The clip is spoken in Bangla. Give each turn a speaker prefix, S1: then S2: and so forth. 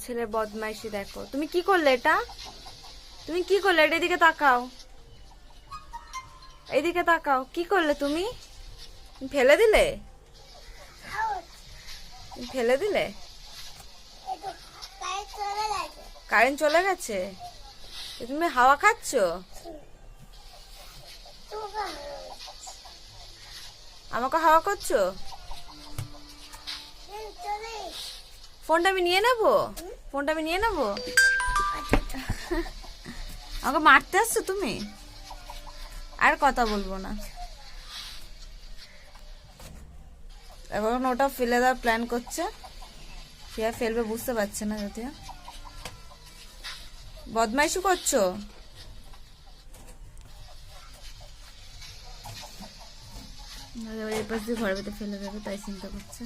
S1: ছেলের বদমাইশি দেখো। তুমি কি করলে এটা? তুমি কি করলে এটা? এদিকে তাকাও, এইদিকে তাকাও। কি করলে তুমি? ফেলে দিলে? ফেলে দিলে? কারেন্ট চলে গেছে? তুমি হাওয়া খাচ্ছ? আমাকে হাওয়া করছো? ফোনটা আমি নিয়ে নেবো? ফোনটা আমি নিয়ে নেবো? আমাকে মারতে আসছো তুমি? আর কথা বলবো না। এখন ওটা ফেলে দেওয়ার প্ল্যান করছে। সে ফেলবে বুঝতে পারছে না, যদিও বদমাইশি করছো। এই পাশ দিয়ে ঘরের ভেতরে ফেলে দেবে, তাই চিন্তা করছে।